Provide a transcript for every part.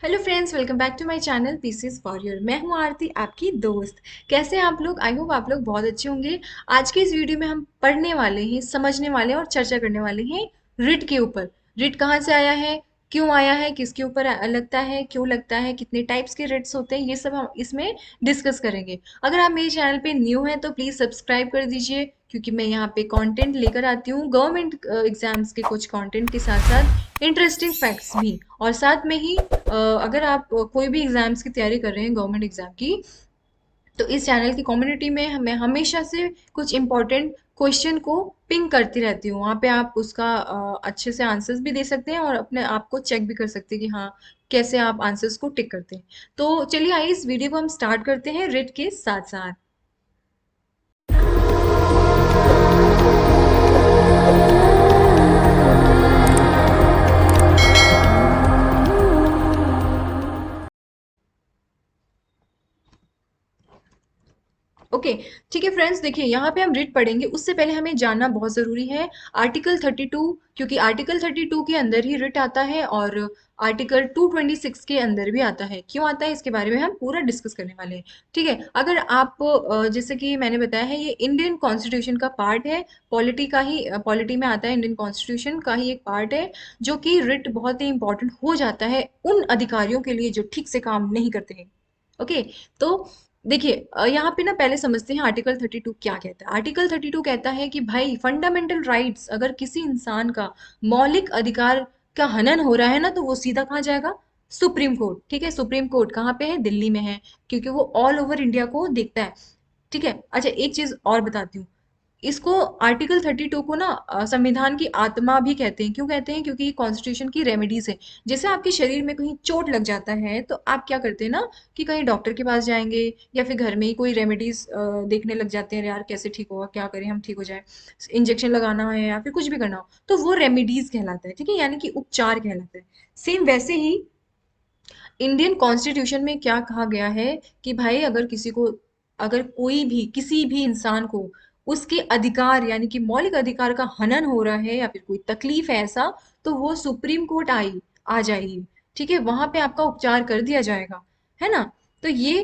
Hello friends, welcome back to my channel pieces for your. मैं हूं आरती, आपकी दोस्त। कैसे हैं आप लोग? आई होप आप लोग बहुत अच्छे होंगे। आज के इस वीडियो में हम पढ़ने वाले हैं, समझने वाले हैं और चर्चा करने वाले हैं रिट के ऊपर। रिट कहाँ से आया है, क्यों आया है, किसके ऊपर लगता है, क्यों लगता है, कितने टाइप्स के रिट्स होते हैं, ये सब हम इसमें डिस्कस करेंगे। अगर आप मेरे चैनल पे न्यू हैं तो प्लीज़ सब्सक्राइब कर दीजिए, क्योंकि मैं यहाँ पे कंटेंट लेकर आती हूँ गवर्नमेंट एग्जाम्स के कुछ कंटेंट के साथ साथ इंटरेस्टिंग फैक्ट्स भी। और साथ में ही अगर आप कोई भी एग्जाम्स की तैयारी कर रहे हैं, गवर्नमेंट एग्जाम की, तो इस चैनल की कम्युनिटी में मैं हमेशा से कुछ इंपॉर्टेंट क्वेश्चन को पिंग करती रहती हूँ। वहाँ पे आप उसका अच्छे से आंसर्स भी दे सकते हैं और अपने आप को चेक भी कर सकते हैं कि हाँ, कैसे आप आंसर्स को टिक करते हैं। तो चलिए आइए इस वीडियो को हम स्टार्ट करते हैं रिट के साथ साथ। ओके, ठीक है फ्रेंड्स, देखिए यहाँ पे हम रिट पढ़ेंगे उससे पहले हमें जानना बहुत ज़रूरी है आर्टिकल 32, क्योंकि आर्टिकल 32 के अंदर ही रिट आता है और आर्टिकल 226 के अंदर भी आता है। क्यों आता है इसके बारे में हम पूरा डिस्कस करने वाले हैं। ठीक है, अगर आप जैसे कि मैंने बताया है, ये इंडियन कॉन्स्टिट्यूशन का पार्ट है। पॉलिटी का ही पॉलिटी में आता है, इंडियन कॉन्स्टिट्यूशन का ही एक पार्ट है। जो कि रिट बहुत ही इंपॉर्टेंट हो जाता है उन अधिकारियों के लिए जो ठीक से काम नहीं करते हैं। ओके, तो देखिए यहाँ पे ना पहले समझते हैं आर्टिकल 32 क्या कहता है। आर्टिकल 32 कहता है कि भाई फंडामेंटल राइट्स, अगर किसी इंसान का मौलिक अधिकार का हनन हो रहा है ना, तो वो सीधा कहाँ जाएगा? Supreme court. ठीक है, सुप्रीम कोर्ट कहाँ पे है? दिल्ली में है, क्योंकि वो ऑल ओवर इंडिया को देखता है। ठीक है, अच्छा एक चीज और बताती हूँ। इसको आर्टिकल 32 को ना संविधान की आत्मा भी कहते हैं। क्यों कहते हैं? क्योंकि कॉन्स्टिट्यूशन की रेमेडीज है। जैसे आपके शरीर में कहीं चोट लग जाता है तो आप क्या करते हैं ना, कि कहीं डॉक्टर के पास जाएंगे या फिर घर में ही कोई रेमेडीज देखने लग जाते हैं, यार कैसे ठीक होगा, क्या करें हम ठीक हो जाए, इंजेक्शन लगाना है या फिर कुछ भी करना हो, तो वो रेमेडीज कहलाता है। ठीक है, यानी कि उपचार कहलाता है। सेम वैसे ही इंडियन कॉन्स्टिट्यूशन में क्या कहा गया है कि भाई अगर किसी को, अगर कोई भी किसी भी इंसान को उसके अधिकार यानी कि मौलिक अधिकार का हनन हो रहा है या फिर कोई तकलीफ है ऐसा, तो वो सुप्रीम कोर्ट आ जाइए। ठीक है, वहां पे आपका उपचार कर दिया जाएगा, है ना। तो ये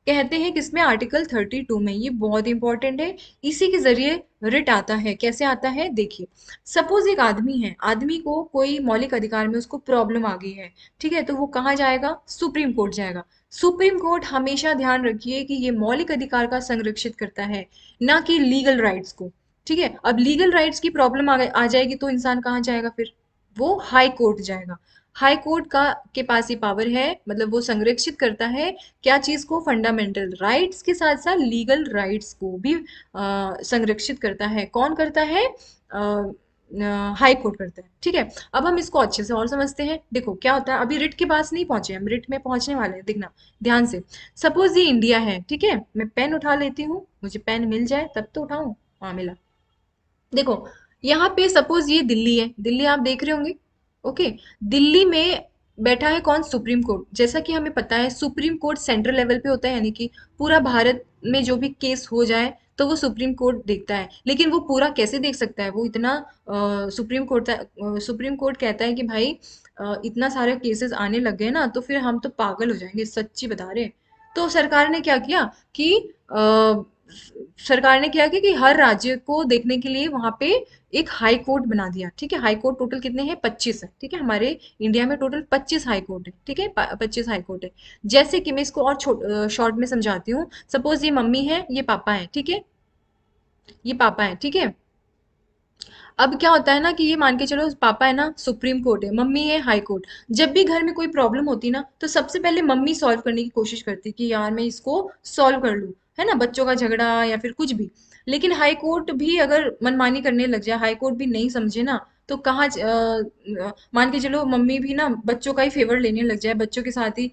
कहते हैं किसमें? आर्टिकल 32 में। ये बहुत इंपॉर्टेंट है। इसी के जरिए रिट आता है। कैसे आता है देखिए, सपोज एक आदमी है, आदमी को कोई मौलिक अधिकार में उसको प्रॉब्लम आ गई है। ठीक है, तो वो कहाँ जाएगा? सुप्रीम कोर्ट जाएगा। सुप्रीम कोर्ट हमेशा ध्यान रखिए कि ये मौलिक अधिकार का संरक्षित करता है, ना कि लीगल राइट्स को। ठीक है, अब लीगल राइट्स की प्रॉब्लम आ जाएगी तो इंसान कहाँ जाएगा फिर? वो हाई कोर्ट जाएगा। हाई कोर्ट का के पास ही पावर है, मतलब वो संरक्षित करता है क्या चीज को? फंडामेंटल राइट्स के साथ साथ लीगल राइट्स को भी संरक्षित करता है। कौन करता है? हाई कोर्ट करता है। ठीक है, अब हम इसको अच्छे से और समझते हैं। देखो क्या होता है, अभी रिट के पास नहीं पहुंचे, हम रिट में पहुंचने वाले हैं, देखना ध्यान से। सपोज ये इंडिया है, ठीक है, मैं पेन उठा लेती हूँ, मुझे पेन मिल जाए तब तो उठाऊं। हाँ मिला। देखो यहाँ पे सपोज ये दिल्ली है, दिल्ली आप देख रहे होंगे। ओके, दिल्ली में बैठा है कौन? Supreme court. जैसा कि हमें पता है सुप्रीम कोर्ट सेंट्रल लेवल पे होता है, यानी कि पूरा भारत में जो भी केस हो जाए तो वो सुप्रीम कोर्ट देखता है। लेकिन वो पूरा कैसे देख सकता है? वो इतना सुप्रीम कोर्ट कहता है कि भाई इतना सारे केसेस आने लग गए ना, तो फिर हम तो पागल हो जाएंगे, सच्ची बता रहे हैं। तो सरकार ने क्या किया कि सरकार ने क्या किया कि हर राज्य को देखने के लिए वहां पे एक हाई कोर्ट बना दिया। ठीक है, हाई कोर्ट टोटल कितने हैं? 25 है। ठीक है, हमारे इंडिया में टोटल 25 हाई कोर्ट है। ठीक है, 25 हाई कोर्ट है। जैसे कि मैं इसको और शॉर्ट में समझाती हूँ। सपोज ये मम्मी है, ये पापा है। ठीक है, ये पापा है। ठीक है, अब क्या होता है ना कि ये मान के चलो, पापा है ना सुप्रीम कोर्ट है, मम्मी है हाई कोर्ट। जब भी घर में कोई प्रॉब्लम होती ना, तो सबसे पहले मम्मी सॉल्व करने की कोशिश करती कि यार मैं इसको सॉल्व कर लूं, है ना, बच्चों का झगड़ा या फिर कुछ भी। लेकिन हाई कोर्ट भी अगर मनमानी करने लग जाए, हाई कोर्ट भी नहीं समझे ना, तो कहाँ मान के चलो मम्मी भी ना बच्चों का ही फेवर लेने लग जाए, बच्चों के साथ ही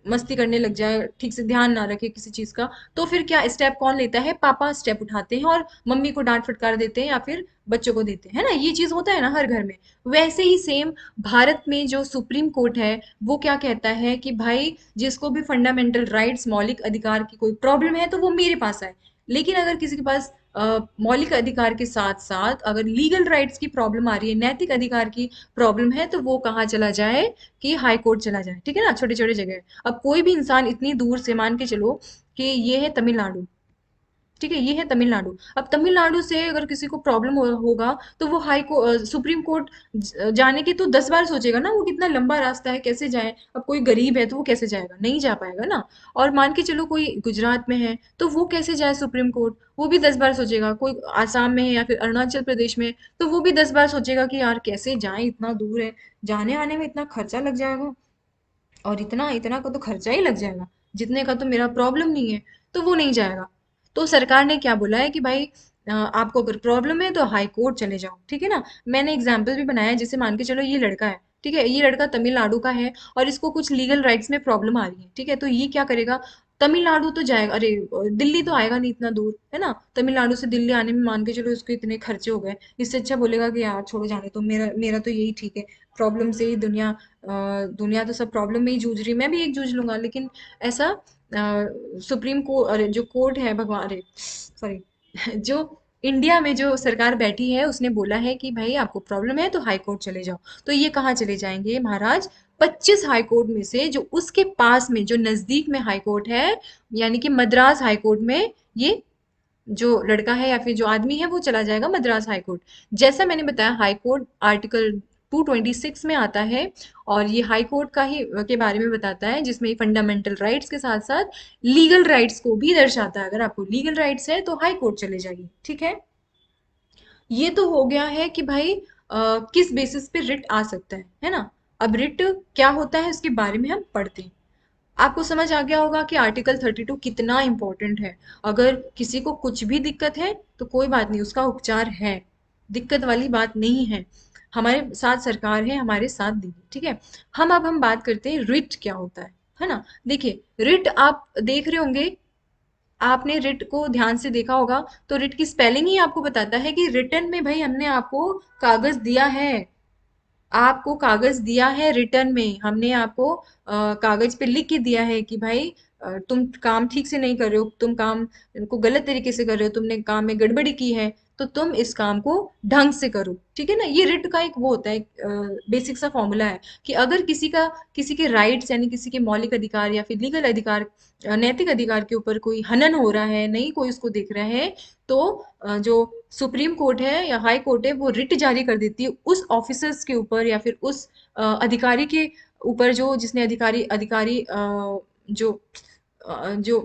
मस्ती करने लग जाए, ठीक से ध्यान ना रखे किसी चीज का, तो फिर क्या स्टेप कौन लेता है? पापा स्टेप उठाते हैं और मम्मी को डांट फटकार देते हैं या फिर बच्चों को देते हैं, है ना। ये चीज होता है ना हर घर में। वैसे ही सेम भारत में जो सुप्रीम कोर्ट है, वो क्या कहता है कि भाई जिसको भी फंडामेंटल राइट्स, मौलिक अधिकार की कोई प्रॉब्लम है तो वो मेरे पास आए। लेकिन अगर किसी के पास मौलिक अधिकार के साथ साथ अगर लीगल राइट्स की प्रॉब्लम आ रही है, नैतिक अधिकार की प्रॉब्लम है, तो वो कहाँ चला जाए कि हाई कोर्ट चला जाए। ठीक है ना, छोटे छोटे जगह। अब कोई भी इंसान इतनी दूर से, मान के चलो कि ये है तमिलनाडु, ठीक है, ये है तमिलनाडु। अब तमिलनाडु से अगर किसी को प्रॉब्लम होगा तो वो सुप्रीम कोर्ट जाने की तो 10 बार सोचेगा ना, वो कितना लंबा रास्ता है, कैसे जाए। अब कोई गरीब है तो वो कैसे जाएगा, नहीं जा पाएगा ना। और मान के चलो कोई गुजरात में है तो वो कैसे जाए सुप्रीम कोर्ट, वो भी 10 बार सोचेगा। कोई आसाम में है या फिर अरुणाचल प्रदेश में, तो वो भी 10 बार सोचेगा कि यार कैसे जाए, इतना दूर है, जाने आने में इतना खर्चा लग जाएगा, और इतना इतना का तो खर्चा ही लग जाएगा, जितने का तो मेरा प्रॉब्लम नहीं है, तो वो नहीं जाएगा। तो सरकार ने क्या बोला है कि भाई आपको अगर प्रॉब्लम है तो हाई कोर्ट चले जाओ। ठीक है ना, मैंने एग्जाम्पल भी बनाया है, जैसे मान के चलो ये लड़का है, ठीक है, ये लड़का तमिलनाडु का है और इसको कुछ लीगल राइट्स में प्रॉब्लम आ रही है, ठीक है, तो ये क्या करेगा, तमिलनाडु तो जाएगा, अरे दिल्ली तो आएगा नहीं इतना दूर, है ना, तमिलनाडु से दिल्ली आने में मान के चलो इसको इतने खर्चे हो गए, इससे अच्छा बोलेगा कि यार छोड़ो जाने, तो मेरा मेरा तो यही ठीक है, प्रॉब्लम से ही दुनिया, दुनिया तो सब प्रॉब्लम में ही जूझ रही है, मैं भी एक जूझ लूंगा, लेकिन ऐसा सुप्रीम कोर्ट, अरे जो कोर्ट है भगवान, अरे सॉरी जो इंडिया में जो सरकार बैठी है उसने बोला है कि भाई आपको प्रॉब्लम है तो हाई कोर्ट चले जाओ। तो ये कहाँ चले जाएंगे महाराज, 25 हाई कोर्ट में से जो उसके पास में, जो नजदीक में हाई कोर्ट है, यानी कि मद्रास हाई कोर्ट में, ये जो लड़का है या फिर जो आदमी है वो चला जाएगा मद्रास हाई कोर्ट। जैसा मैंने बताया, हाई कोर्ट आर्टिकल 226 में आता है, और ये हाई कोर्ट का ही के बारे में बताता है, जिसमें फंडामेंटल राइट्स के साथ साथ लीगल राइट्स को भी दर्शाता है। अगर आपको लीगल राइट्स है तो हाई कोर्ट चले जाइए। ठीक है, ये तो हो गया है कि भाई किस बेसिस पे रिट आ सकता है ना। अब रिट क्या होता है उसके बारे में हम पढ़ते हैं। आपको समझ आ गया होगा कि आर्टिकल 32 कितना इंपॉर्टेंट है। अगर किसी को कुछ भी दिक्कत है तो कोई बात नहीं, उसका उपचार है, दिक्कत वाली बात नहीं है। हमारे साथ सरकार है, हमारे साथ देगी। ठीक है, हम बात करते हैं रिट क्या होता है ना। देखिए, रिट आप देख रहे होंगे, आपने रिट को ध्यान से देखा होगा, तो रिट की स्पेलिंग ही आपको बताता है कि रिटर्न में भाई हमने आपको कागज दिया है, आपको कागज दिया है रिटर्न में, हमने आपको कागज पे लिख के दिया है कि भाई तुम काम ठीक से नहीं कर रहे हो, तुम काम को गलत तरीके से कर रहे हो, तुमने काम में गड़बड़ी की है, तो तुम इस काम को ढंग से करो। ठीक है ना, ये रिट का एक वो होता है, बेसिक सा फॉर्मूला है कि अगर किसी के राइट्स यानी किसी के मौलिक अधिकार या फिर लीगल अधिकार, नैतिक अधिकार के ऊपर कोई हनन हो रहा है, नहीं कोई उसको देख रहा है, तो जो सुप्रीम कोर्ट है या हाई कोर्ट है वो रिट जारी कर देती है उस ऑफिसर्स के ऊपर या फिर उस अधिकारी के ऊपर, जो जिसने अधिकारी अधिकारी जो जो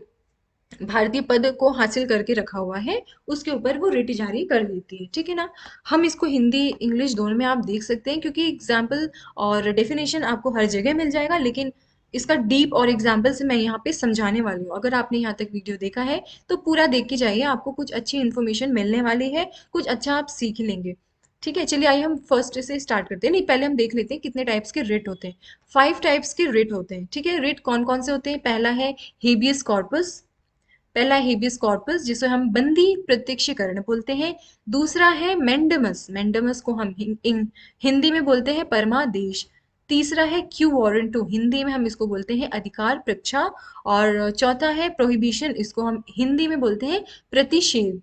भारतीय पद को हासिल करके रखा हुआ है, उसके ऊपर वो रिट जारी कर देती है। ठीक है ना, हम इसको हिंदी इंग्लिश दोनों में आप देख सकते हैं, क्योंकि एग्जाम्पल और डेफिनेशन आपको हर जगह मिल जाएगा, लेकिन इसका डीप और एग्जाम्पल से मैं यहाँ पे समझाने वाली हूँ। अगर आपने यहाँ तक वीडियो देखा है तो पूरा देख के जाइए, आपको कुछ अच्छी इन्फॉर्मेशन मिलने वाली है, कुछ अच्छा आप सीख लेंगे। ठीक है, चलिए आइए हम फर्स्ट से स्टार्ट करते हैं। नहीं, पहले हम देख लेते हैं कितने टाइप्स के रिट होते हैं। 5 टाइप्स के रिट होते हैं। ठीक है, रिट कौन कौन से होते हैं? पहला है हेबियस कॉर्पस, पहला है हेबियस कॉर्पस जिसे हम बंदी प्रत्यक्षीकरण बोलते हैं। दूसरा है मेंडमस, मेंडमस को हम हिंदी में बोलते हैं परमादेश। तीसरा है क्यू वारंटो, हिंदी में हम इसको बोलते हैं अधिकार परीक्षा। और चौथा है प्रोहिबिशन, इसको हम हिंदी में बोलते हैं प्रतिषेध।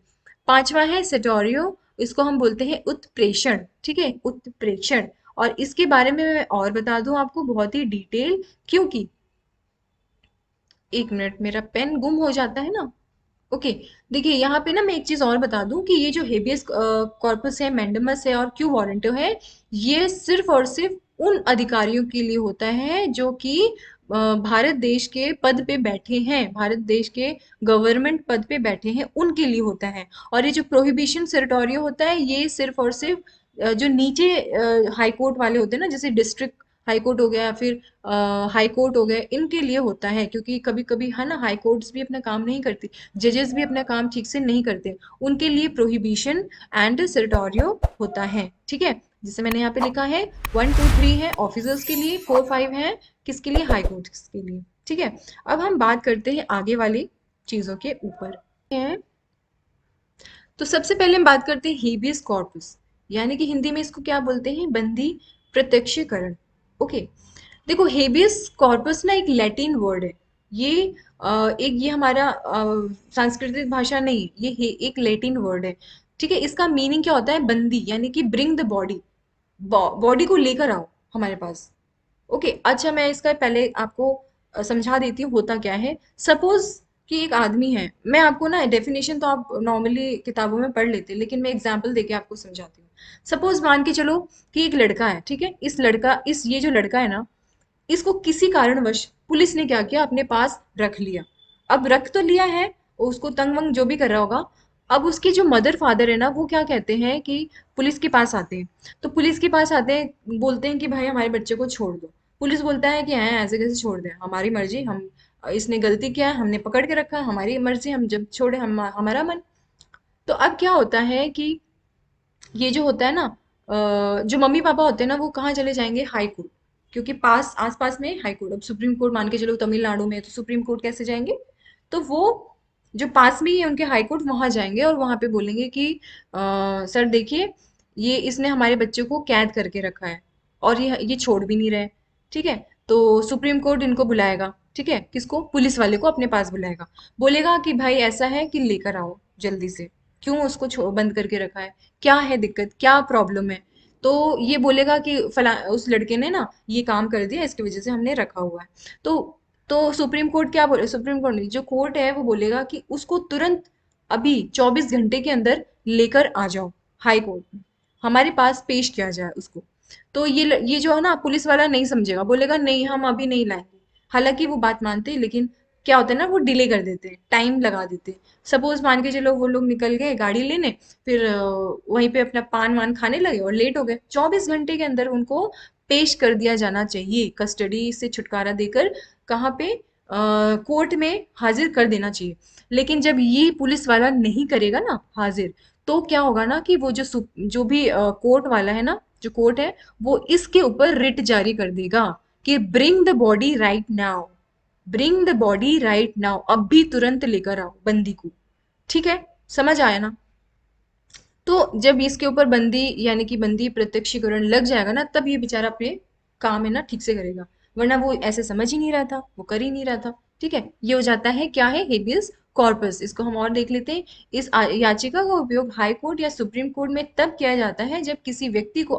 पांचवा है सेटोरियो, इसको हम बोलते हैं उत्प्रेषण। ठीक है, उत्प्रेक्षण। और इसके बारे में मैं और बता दूं आपको बहुत ही डिटेल, क्योंकि एक मिनट, मेरा पेन गुम हो जाता है ना। ओके, देखिए यहाँ पे ना मैं एक चीज और बता दूं कि ये जो हेबियस कॉर्पस है, मैंडमस है और क्यू वारंटो है, ये सिर्फ और सिर्फ उन अधिकारियों के लिए होता है जो कि भारत देश के पद पे बैठे हैं, भारत देश के गवर्नमेंट पद पे बैठे हैं, उनके लिए होता है। और ये जो प्रोहिबिशन सेरेटोरियो होता है, ये सिर्फ और सिर्फ जो नीचे हाई कोर्ट वाले होते हैं ना, जैसे डिस्ट्रिक्ट हाई कोर्ट हो गया या फिर हाई कोर्ट हो गए, इनके लिए होता है। क्योंकि कभी कभी है ना, हाई कोर्ट्स भी अपना काम नहीं करती, जजेस भी अपना काम ठीक से नहीं करते, उनके लिए प्रोहिबिशन एंड सेरेटोरियो होता है। ठीक है, जैसे मैंने यहाँ पे लिखा है 1 2 3 है ऑफिसर्स के लिए, 4 5 है किसके लिए, हाई कोर्ट्स के लिए। ठीक है, अब हम बात करते हैं आगे वाली चीजों के ऊपर है। तो सबसे पहले हम बात करते हैं हेबियस कॉर्पस, यानी कि हिंदी में इसको क्या बोलते हैं, बंदी प्रत्यक्षीकरण। ओके, देखो हेबियस कॉर्पस ना एक लैटिन वर्ड है, ये एक ये हमारा सांस्कृतिक भाषा नहीं, एक लैटिन वर्ड है। ठीक है, इसका मीनिंग क्या होता है? बंदी, यानी कि ब्रिंग द बॉडी, बॉडी को लेकर आओ हमारे पास। ओके, अच्छा मैं इसका पहले आपको समझा देती हूँ होता क्या है। सपोज कि एक आदमी है, मैं आपको ना डेफिनेशन तो आप नॉर्मली किताबों में पढ़ लेते हैं, लेकिन मैं एग्जांपल देके आपको समझाती हूँ। सपोज मान के चलो कि एक लड़का है, ठीक है, इस ये जो लड़का है ना, इसको किसी कारणवश पुलिस ने क्या किया, अपने पास रख लिया। अब रख तो लिया है, उसको तंग वंग जो भी कर रहा होगा। अब उसके जो मदर फादर है ना, वो क्या कहते हैं कि पुलिस के पास आते हैं। तो पुलिस के पास आते हैं, बोलते हैं कि भाई हमारे बच्चे को छोड़ दो। पुलिस बोलता है कि हैं ऐसे कैसे छोड़ दें, हमारी मर्जी, हम इसने गलती किया है, हमने पकड़ के रखा है, हमारी मर्जी, हम जब छोड़े हम हमारा मन। तो अब क्या होता है कि ये जो होता है ना, जो मम्मी पापा होते हैं ना, वो कहाँ चले जाएंगे? High court. क्योंकि पास आस पास में हाई कोर्ट, अब सुप्रीम कोर्ट मान के चलो तमिलनाडु में है, तो सुप्रीम कोर्ट कैसे जाएंगे? तो वो जो पास में ही है उनके हाई कोर्ट, वहां जाएंगे और वहां पे बोलेंगे कि सर देखिए, ये इसने हमारे बच्चे को कैद करके रखा है और ये छोड़ भी नहीं रहे। ठीक है, तो सुप्रीम कोर्ट इनको बुलाएगा। ठीक है, किसको? पुलिस वाले को अपने पास बुलाएगा। बोलेगा कि भाई ऐसा है कि लेकर आओ जल्दी से, क्यों उसको बंद करके रखा है, क्या है दिक्कत, क्या प्रॉब्लम है? तो ये बोलेगा कि फला उस लड़के ने ना ये काम कर दिया, इसकी वजह से हमने रखा हुआ है। तो सुप्रीम कोर्ट क्या बोले, सुप्रीम कोर्ट नहीं, जो कोर्ट है वो बोलेगा कि उसको तुरंत अभी 24 घंटे के अंदर लेकर आ जाओ हाई कोर्ट में, हमारे पास पेश किया जाए उसको। तो ये जो है ना, पुलिस वाला नहीं समझेगा, बोलेगा नहीं हम अभी नहीं लाएंगे। हालांकि वो बात मानते हैं, लेकिन क्या होता है ना, वो डिले कर देते हैं, टाइम लगा देते हैं। सपोज मान के चलो वो लोग निकल गए गाड़ी लेने, फिर वहीं पे अपना पान वान खाने लगे और लेट हो गए। 24 घंटे के अंदर उनको पेश कर दिया जाना चाहिए, कस्टडी से छुटकारा देकर कहाँ पे, कोर्ट में हाजिर कर देना चाहिए। लेकिन जब ये पुलिस वाला नहीं करेगा ना हाजिर, तो क्या होगा ना कि वो जो भी कोर्ट वाला है ना, जो कोर्ट है, वो इसके ऊपर रिट जारी कर देगा कि bring the body right now, bring the body right now, अब भी तुरंत लेकर आओ बंदी को। ठीक है, समझ आया ना? तो जब इसके ऊपर बंदी, यानी कि बंदी प्रत्यक्षीकरण लग जाएगा ना, तब ये बेचारा अपने काम है ना ठीक से करेगा। वरना वो ऐसे समझ ही नहीं रहा था, वो कर ही नहीं रहा था। ठीक है, ये हो जाता है क्या है, हेबियस कॉर्पस। इसको हम और देख लेते हैं। इस याचिका का उपयोग हाई कोर्ट या सुप्रीम कोर्ट में तब किया जाता है जब किसी व्यक्ति को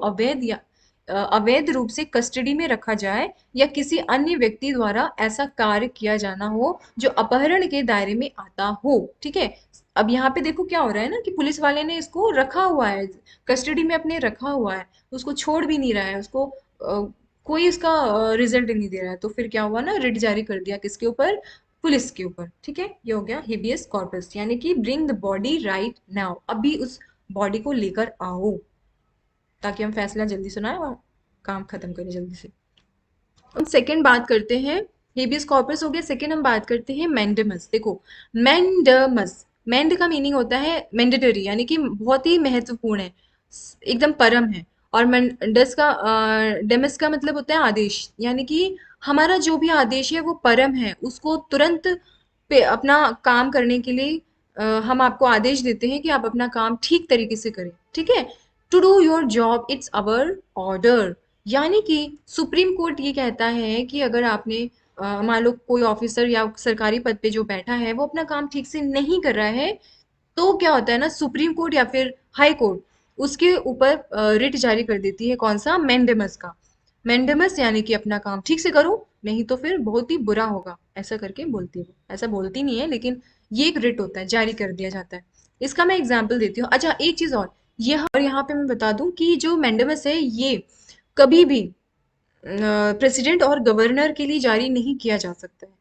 अवैध रूप से कस्टडी में रखा जाए या किसी अन्य व्यक्ति द्वारा ऐसा कार्य किया जाना हो जो अपहरण के दायरे में आता हो। ठीक है, अब यहाँ पे देखो क्या हो रहा है ना, कि पुलिस वाले ने इसको रखा हुआ है, कस्टडी में अपने रखा हुआ है, उसको छोड़ भी नहीं रहा है, उसको कोई इसका रिजल्ट नहीं दे रहा है। तो फिर क्या हुआ ना, रिट जारी कर दिया किसके ऊपर? पुलिस के ऊपर। ठीक है, ये हो गया हेबियस कॉर्पस, यानी कि bring the body right now, अभी उस बॉडी को लेकर आओ, ताकि हम फैसला जल्दी सुनाए और काम खत्म करें जल्दी से। हम सेकंड बात करते हैं, हेबियस कॉर्पस हो गया। सेकंड हम बात करते हैं मैंडेमस। देखो, मैंडमस, मैंड का मीनिंग होता है मैंडेटरी, यानी कि बहुत ही महत्वपूर्ण है, एकदम परम है। और मैंडस का डेमस का मतलब होता है आदेश, यानी कि हमारा जो भी आदेश है वो परम है, उसको तुरंत पे अपना काम करने के लिए हम आपको आदेश देते हैं कि आप अपना काम ठीक तरीके से करें। ठीक है, to do your job it's our order, यानी कि सुप्रीम कोर्ट ये कहता है कि अगर आपने मान लो कोई ऑफिसर या सरकारी पद पे जो बैठा है वो अपना काम ठीक से नहीं कर रहा है, तो क्या होता है ना, सुप्रीम कोर्ट या फिर हाई कोर्ट उसके ऊपर रिट जारी कर देती है, कौन सा? मैंडेमस का। मैंडेमस यानी कि अपना काम ठीक से करो, नहीं तो फिर बहुत ही बुरा होगा, ऐसा करके बोलती है वो। ऐसा बोलती नहीं है, लेकिन ये एक रिट होता है, जारी कर दिया जाता है। इसका मैं एग्जाम्पल देती हूँ। अच्छा एक चीज और यहाँ पे मैं बता दूं कि जो मैंडेमस है ये कभी भी प्रेसिडेंट और गवर्नर के लिए जारी नहीं किया जा सकता है।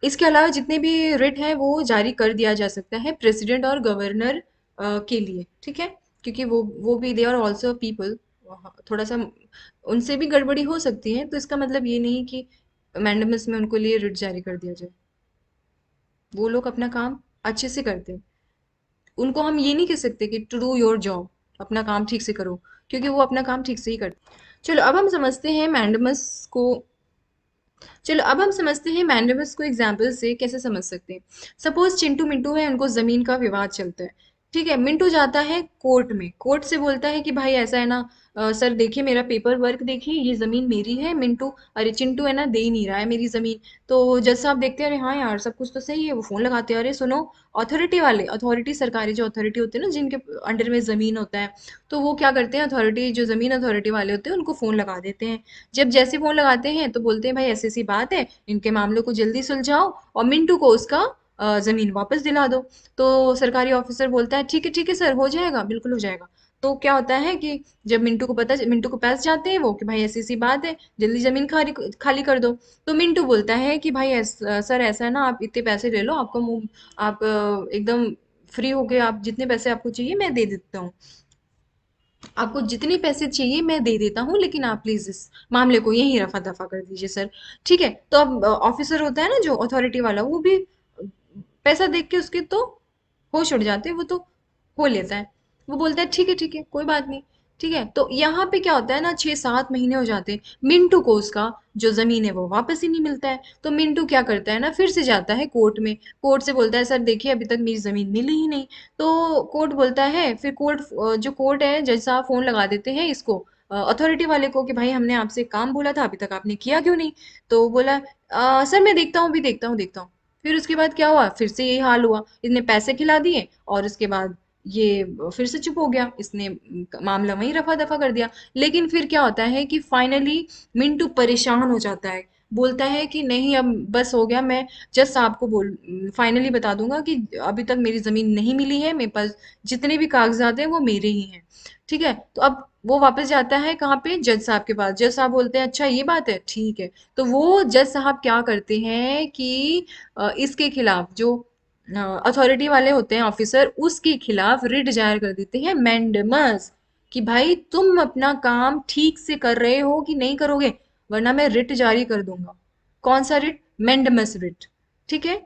इसके अलावा जितने भी रिट हैं वो जारी कर दिया जा सकता है प्रेसिडेंट और गवर्नर के लिए। ठीक है, क्योंकि वो भी दे आर ऑल्सो पीपल, थोड़ा सा उनसे भी गड़बड़ी हो सकती है, तो इसका मतलब ये नहीं कि मैंडमस में उनको लिए रिट जारी कर दिया जाए। वो लोग अपना काम अच्छे से करते हैं, उनको हम ये नहीं कह सकते कि टू डू योर जॉब, अपना काम ठीक से करो, क्योंकि वो अपना काम ठीक से ही करते हैं। चलो अब हम समझते हैं मैंडमस को। चलो अब हम समझते हैं मैंडेमस को एग्जाम्पल से कैसे समझ सकते हैं। सपोज चिंटू मिंटू है, उनको जमीन का विवाद चलता है। ठीक है, मिंटू जाता है कोर्ट में, कोर्ट से बोलता है कि भाई ऐसा है ना, सर देखिए मेरा पेपर वर्क देखिए, ये जमीन मेरी है। मिंटू, अरे चिंटू है ना, दे ही नहीं रहा है मेरी जमीन। तो जज साहब देखते हैं, अरे हाँ यार सब कुछ तो सही है। वो फोन लगाते हैं, अरे सुनो, अथॉरिटी वाले, अथॉरिटी सरकारी जो अथॉरिटी होते हैं ना, जिनके अंडर में जमीन होता है, तो वो क्या करते हैं, अथॉरिटी जो जमीन अथॉरिटी वाले होते हैं उनको फोन लगा देते हैं। जब जैसे फोन लगाते हैं तो बोलते हैं भाई ऐसी ऐसी बात है, इनके मामलों को जल्दी सुलझाओ और मिंटू को उसका जमीन वापस दिला दो। तो सरकारी ऑफिसर बोलता है ठीक है सर, हो जाएगा, बिल्कुल हो जाएगा। तो क्या होता है कि जब मिंटू को पास जाते हैं वो कि भाई ऐसी ऐसी बात है, जल्दी जमीन खाली खाली कर दो। तो मिंटू बोलता है कि भाई सर ऐसा है ना, आप इतने पैसे ले लो, आपका मुंह, आप एकदम फ्री हो गए, आप जितने पैसे आपको चाहिए मैं दे देता हूँ, आपको जितने पैसे चाहिए मैं दे देता हूँ, लेकिन आप प्लीज इस मामले को यहीं रफा दफा कर दीजिए सर। ठीक है, तो अब ऑफिसर होता है ना जो अथॉरिटी वाला, वो भी पैसा देख के उसके तो होश उड़ जाते हैं, वो तो हो लेता है। वो बोलता है ठीक है कोई बात नहीं। ठीक है, तो यहाँ पे क्या होता है ना, 6-7 महीने हो जाते हैं, मिंटू को उसका जो जमीन है वो वापस ही नहीं मिलता है। तो मिंटू क्या करता है ना, फिर से जाता है कोर्ट में, कोर्ट से बोलता है सर देखिए अभी तक मेरी जमीन मिली ही नहीं। तो कोर्ट बोलता है, फिर कोर्ट, जो कोर्ट है, जज साहब फोन लगा देते हैं इसको, अथॉरिटी वाले को, कि भाई हमने आपसे एक काम बोला था, अभी तक आपने किया क्यों नहीं। तो वो बोला सर मैं देखता हूँ, भी देखता हूँ। फिर उसके बाद क्या हुआ, फिर से यही हाल हुआ, इसने पैसे खिला दिए और उसके बाद ये फिर से चुप हो गया, इसने मामला वहीं रफा दफा कर दिया। लेकिन फिर क्या होता है कि फाइनली मिंटू परेशान हो जाता है, बोलता है कि नहीं अब बस हो गया, मैं जज साहब को बोल फाइनली बता दूंगा कि अभी तक मेरी जमीन नहीं मिली है, मेरे पास जितने भी कागजात हैं वो मेरे ही हैं। ठीक है, तो अब वो वापस जाता है कहाँ पे, जज साहब के पास। जज साहब बोलते हैं अच्छा ये बात है, ठीक है। तो वो जज साहब क्या करते हैं कि इसके खिलाफ जो अथॉरिटी वाले होते हैं ऑफिसर, उसके खिलाफ रिट जाहिर कर देते हैं, मैंडेमस, कि भाई तुम अपना काम ठीक से कर रहे हो कि नहीं करोगे, वरना मैं रिट जारी कर दूंगा। कौन सा रिट, मैंडेमस रिट। ठीक है,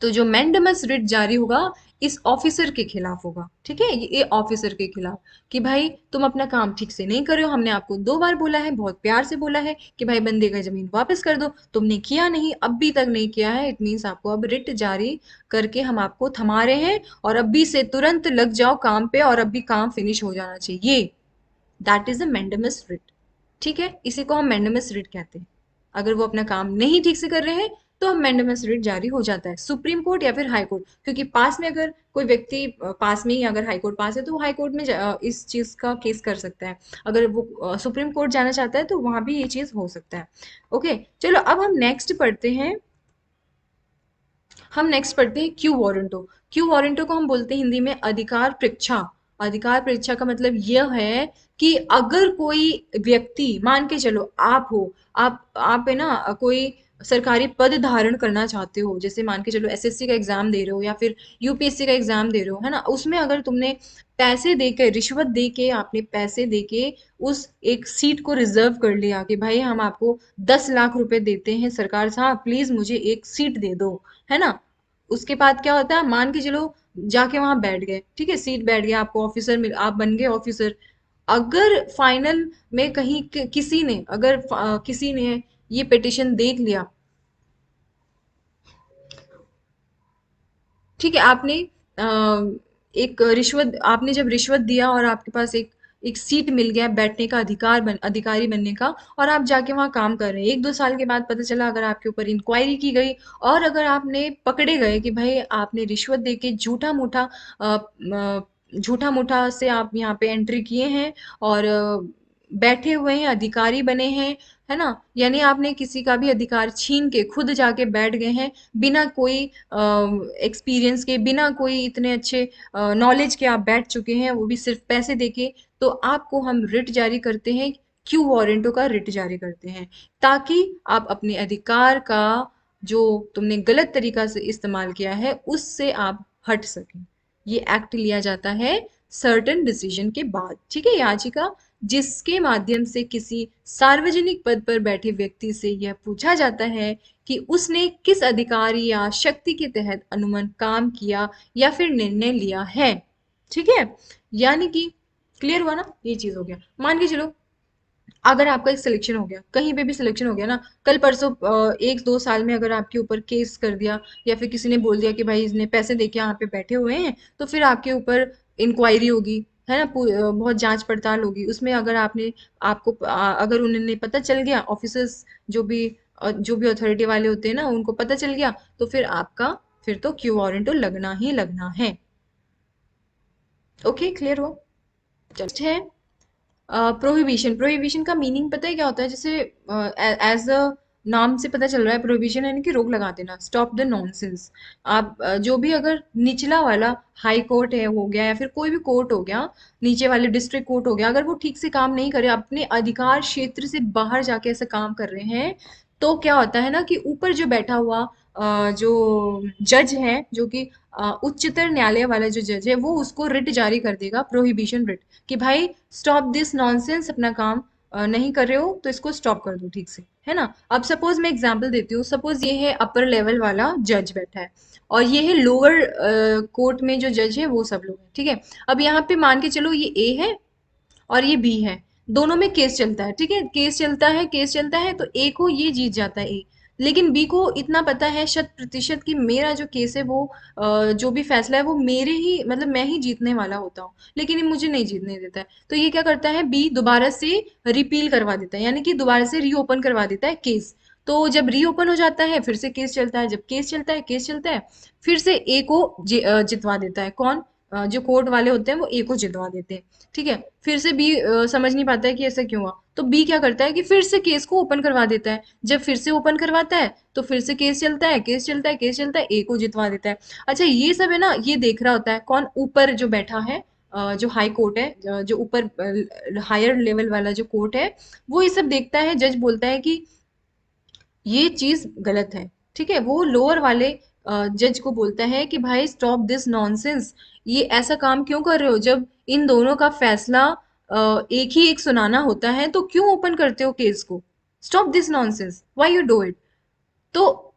तो जो मैंडेमस रिट जारी होगा इस ऑफिसर के खिलाफ होगा। ठीक है, ये ऑफिसर के खिलाफ, कि भाई तुम अपना काम ठीक से नहीं कर रहे हो, हमने आपको 2 बार बोला है, बहुत प्यार से बोला है कि भाई बंदे का जमीन वापस कर दो, तुमने किया नहीं, अभी तक नहीं किया है। इट मीन्स आपको अब रिट जारी करके हम आपको थमा रहे हैं, और अभी से तुरंत लग जाओ काम पे, और अभी काम फिनिश हो जाना चाहिए। That is a mandamus writ. ठीक है, इसी को हम मैंडेमस रिट कहते हैं। अगर वो अपना काम नहीं ठीक से कर रहे हैं तो हम मैंडेमस रिट जारी हो जाता है, सुप्रीम कोर्ट या फिर हाई कोर्ट, क्योंकि पास में अगर कोई व्यक्ति पास में ही अगर हाई कोर्ट पास है तो वो हाई कोर्ट में इस चीज का केस कर सकता है। अगर वो सुप्रीम कोर्ट जाना चाहता है तो वहां भी ये चीज हो सकता है। ओके, चलो अब हम नेक्स्ट पढ़ते हैं क्यू वारंटो। क्यू वारंटो को हम बोलते हैं हिंदी में अधिकार परीक्षा। अधिकार परीक्षा का मतलब यह है कि अगर कोई व्यक्ति, मान के चलो आप हो, आप है ना, कोई सरकारी पद धारण करना चाहते हो, जैसे मान के चलो एसएससी का एग्जाम दे रहे हो या फिर यूपीएससी का एग्जाम दे रहे हो, है ना, उसमें अगर तुमने पैसे देके, रिश्वत देके, आपने पैसे देके उस एक सीट को रिजर्व कर लिया कि भाई हम आपको 10 लाख रुपए देते हैं, सरकार साहब प्लीज मुझे एक सीट दे दो, है ना। उसके बाद क्या होता है, मान के चलो जाके वहां बैठ गए, ठीक है, सीट बैठ गया, आपको ऑफिसर मिल, आप बन गए ऑफिसर। अगर फाइनल में कहीं किसी ने, अगर किसी ने ये पिटिशन देख लिया, ठीक है, आपने एक रिश्वत, आपने जब रिश्वत दिया और आपके पास एक सीट मिल गया बैठने का, अधिकारी बनने का, और आप जाके वहां काम कर रहे हैं, 1-2 साल के बाद पता चला, अगर आपके ऊपर इंक्वायरी की गई और अगर आपने पकड़े गए कि भाई आपने रिश्वत देके झूठा मूठा से आप यहाँ पे एंट्री किए हैं और बैठे हुए हैं, अधिकारी बने हैं, है ना, यानी आपने किसी का भी अधिकार छीन के खुद जाके बैठ गए हैं, बिना कोई एक्सपीरियंस के, बिना कोई इतने अच्छे नॉलेज के आप बैठ चुके हैं, वो भी सिर्फ पैसे देके, तो आपको हम रिट जारी करते हैं, क्यू वारंटो का रिट जारी करते हैं, ताकि आप अपने अधिकार का, जो तुमने गलत तरीका से इस्तेमाल किया है, उससे आप हट सकें। ये एक्ट लिया जाता है सर्टेन डिसीजन के बाद। ठीक है, याचिका जिसके माध्यम से किसी सार्वजनिक पद पर बैठे व्यक्ति से यह पूछा जाता है कि उसने किस अधिकार या शक्ति के तहत अनुमन काम किया या फिर निर्णय लिया है। ठीक है, यानी कि क्लियर हुआ ना, ये चीज हो गया। मान के चलो अगर आपका एक सिलेक्शन हो गया, कहीं पे भी सिलेक्शन हो गया ना, कल परसों 1-2 साल में अगर आपके ऊपर केस कर दिया, या फिर किसी ने बोल दिया कि भाई इसने पैसे देके यहाँ पे बैठे हुए हैं, तो फिर आपके ऊपर इंक्वायरी होगी, है ना, बहुत जांच पड़ताल होगी उसमें। अगर आपने आपको अगर उन्हें पता चल गया, ऑफिसर्स जो भी जो भी अथॉरिटी वाले होते हैं ना, उनको पता चल गया, तो फिर आपका फिर तो क्यू वारंट तो लगना ही लगना है। ओके, क्लियर हो? जस्ट है प्रोहिबिशन। प्रोहिबिशन का मीनिंग पता है क्या होता है? जैसे एज अ नाम से पता चल रहा है, प्रोहिबिशन यानी कि रोक लगा देना, स्टॉप द नॉनसेंस। आप जो भी अगर निचला वाला हाई कोर्ट है हो गया, या फिर कोई भी कोर्ट हो गया, नीचे वाले डिस्ट्रिक्ट कोर्ट हो गया, अगर वो ठीक से काम नहीं करे, अपने अधिकार क्षेत्र से बाहर जाके ऐसा काम कर रहे हैं, तो क्या होता है ना कि ऊपर जो बैठा हुआ जो जज है, जो कि उच्चतर न्यायालय वाला जो जज है, वो उसको रिट जारी कर देगा, प्रोहिबिशन रिट, कि भाई स्टॉप दिस नॉनसेंस, अपना काम नहीं कर रहे हो तो इसको स्टॉप कर दो ठीक से, है ना। अब सपोज मैं एग्जांपल देती हूँ, सपोज ये है अपर लेवल वाला जज बैठा है, और ये है लोअर कोर्ट में जो जज है वो सब लोग हैं, ठीक है। अब यहाँ पे मान के चलो ये ए है और ये बी है, दोनों में केस चलता है, ठीक है, केस चलता है, केस चलता है, तो ए को ये जीत जाता है ए, लेकिन बी को इतना पता है शत प्रतिशत कि मेरा जो केस है वो जो भी फैसला है वो मेरे ही, मतलब मैं ही जीतने वाला होता हूँ, लेकिन ये मुझे नहीं जीतने देता है, तो ये क्या करता है, बी दोबारा से रिपील करवा देता है, यानी कि दोबारा से रीओपन करवा देता है केस। तो जब रीओपन हो जाता है फिर से केस चलता है, जब केस चलता है, केस चलता है, फिर से ए को जितवा देता है, कौन? जो कोर्ट वाले होते हैं वो ए को जितवा देते हैं, ठीक है। फिर से बी समझ नहीं पाता है कि ऐसा क्यों हुआ, तो बी क्या करता है कि फिर से केस को ओपन करवा देता है, जब फिर से ओपन करवाता है तो फिर से केस चलता है, केस चलता है, केस चलता है, ए को जितवा देता है। अच्छा, ये सब है ना, ये देख रहा होता है कौन? ऊपर जो बैठा है, जो हाई कोर्ट है, जो ऊपर हायर लेवल वाला जो कोर्ट है, वो ये सब देखता है, जज बोलता है कि ये चीज गलत है, ठीक है। वो लोअर वाले जज को बोलता है कि भाई स्टॉप दिस नॉनसेंस, ये ऐसा काम क्यों कर रहे हो, जब इन दोनों का फैसला एक ही एक सुनाना होता है, तो क्यों ओपन करते हो केस को? Stop this nonsense, why you do it. तो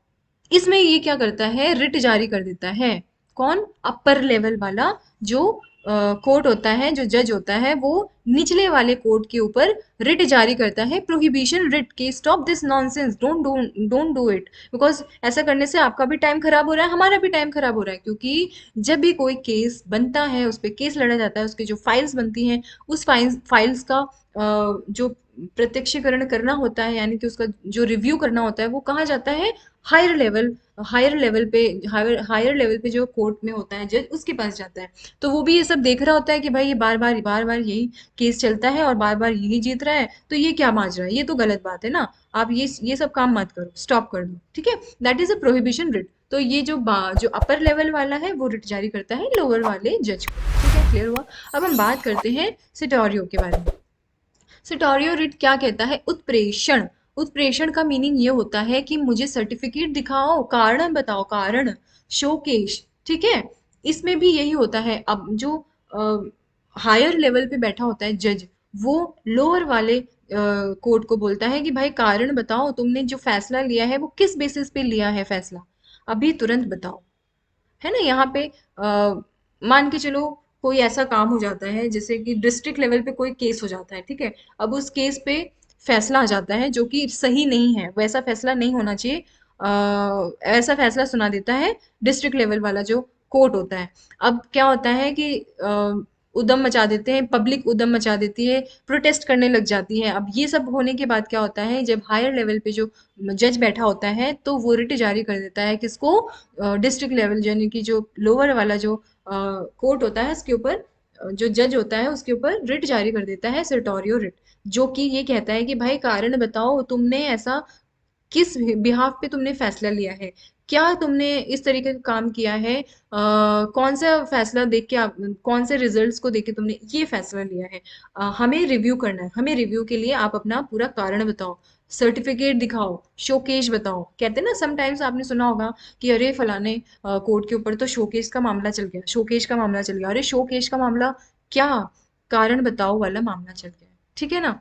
इसमें ये क्या करता है, रिट जारी कर देता है, कौन? अपर लेवल वाला जो कोर्ट होता है, जो जज होता है, वो निचले वाले कोर्ट के ऊपर रिट जारी करता है, प्रोहिबिशन रिट, की stop this nonsense, don't do it, because ऐसा करने से आपका भी टाइम खराब हो रहा है, हमारा भी टाइम खराब हो रहा है, क्योंकि जब भी कोई केस बनता है, उस पर केस लड़ा जाता है, उसकी जो फाइल्स बनती हैं, उस फाइल्स का जो प्रत्यक्षीकरण करना होता है, यानी कि उसका जो रिव्यू करना होता है, वो कहाँ जाता है? हायर लेवल हायर लेवल पे, हायर लेवल पे जो कोर्ट में होता है जज, उसके पास जाता है। तो वो भी ये सब देख रहा होता है कि भाई ये बार बार यही केस चलता है और बार बार यही जीत रहा है, तो ये क्या माजरा है, ये तो गलत बात है ना, आप ये सब काम मत करो, स्टॉप कर दो, ठीक है। That is a prohibition writ. तो ये जो अपर लेवल वाला है वो रिट जारी करता है लोअर वाले जज को, ठीक है, क्लियर हुआ? अब हम बात करते हैं सिटोरियो के बारे में। सिटोरियो रिट क्या कहता है? उत्प्रेषण। उत्प्रेषण का मीनिंग ये होता है कि मुझे सर्टिफिकेट दिखाओ, कारण बताओ, कारण, शोकेश, ठीक है। इसमें भी यही होता है, अब जो हायर लेवल पे बैठा होता है जज, वो लोअर वाले कोर्ट को बोलता है कि भाई कारण बताओ, तुमने जो फैसला लिया है वो किस बेसिस पे लिया है फैसला, अभी तुरंत बताओ, है ना। यहाँ पे मान के चलो कोई ऐसा काम हो जाता है, जैसे कि डिस्ट्रिक्ट लेवल पे कोई केस हो जाता है, ठीक है। अब उस केस पे फैसला आ जाता है जो कि सही नहीं है, वैसा फैसला नहीं होना चाहिए, ऐसा फैसला सुना देता है डिस्ट्रिक्ट लेवल वाला जो कोर्ट होता है। अब क्या होता है कि उदम मचा देते हैं, पब्लिक उदम मचा देती है, प्रोटेस्ट करने लग जाती है। अब ये सब होने के बाद क्या होता है, जब हायर लेवल पे जो जज बैठा होता है, तो वो रिट जारी कर देता है किसको? डिस्ट्रिक्ट लेवल, यानी कि जो लोअर वाला जो कोर्ट होता है उसके ऊपर, जो जज होता है उसके ऊपर रिट जारी कर देता है, सर्टोरियो रिट, जो कि ये कहता है कि भाई कारण बताओ, तुमने ऐसा किस बिहाफ पे तुमने फैसला लिया है, क्या तुमने इस तरीके का काम किया है, कौन सा फैसला देख के आप, कौन से रिजल्ट्स को देख के तुमने ये फैसला लिया है, हमें रिव्यू करना है, हमें रिव्यू के लिए आप अपना पूरा कारण बताओ, सर्टिफिकेट दिखाओ, शोकेश बताओ। कहते हैं ना, समटाइम्स आपने सुना होगा कि अरे फलाने कोर्ट के ऊपर तो शोकेश का मामला चल गया, शोकेश का मामला चल गया, अरे शोकेश का मामला क्या, कारण बताओ वाला मामला चल गया, ठीक है ना।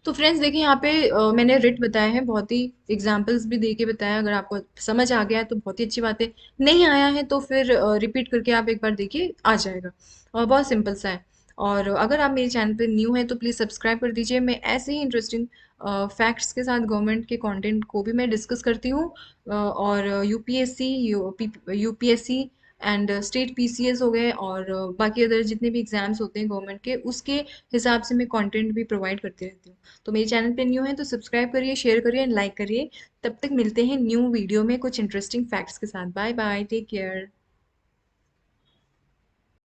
तो फ्रेंड्स देखिए, यहाँ पे मैंने रिट बताया है, बहुत ही एग्जाम्पल्स भी दे के बताया, अगर आपको समझ आ गया है तो बहुत ही अच्छी बात है, नहीं आया है तो फिर रिपीट करके आप एक बार देखिए, आ जाएगा, और बहुत सिंपल सा है। और अगर आप मेरे चैनल पे न्यू हैं तो प्लीज़ सब्सक्राइब कर दीजिए, मैं ऐसे ही इंटरेस्टिंग फैक्ट्स के साथ गवर्नमेंट के कंटेंट को भी मैं डिस्कस करती हूँ, और UPSC, UPSC and state PCS हो गए और बाकी अदर जितने भी एग्जाम्स होते हैं गवर्नमेंट के, उसके हिसाब से मैं कंटेंट भी प्रोवाइड करती रहती हूँ। तो मेरे चैनल पे न्यू है तो सब्सक्राइब करिए, शेयर करिए एंड लाइक करिए। तब तक मिलते हैं न्यू वीडियो में कुछ इंटरेस्टिंग फैक्ट्स के साथ। Bye bye, take care.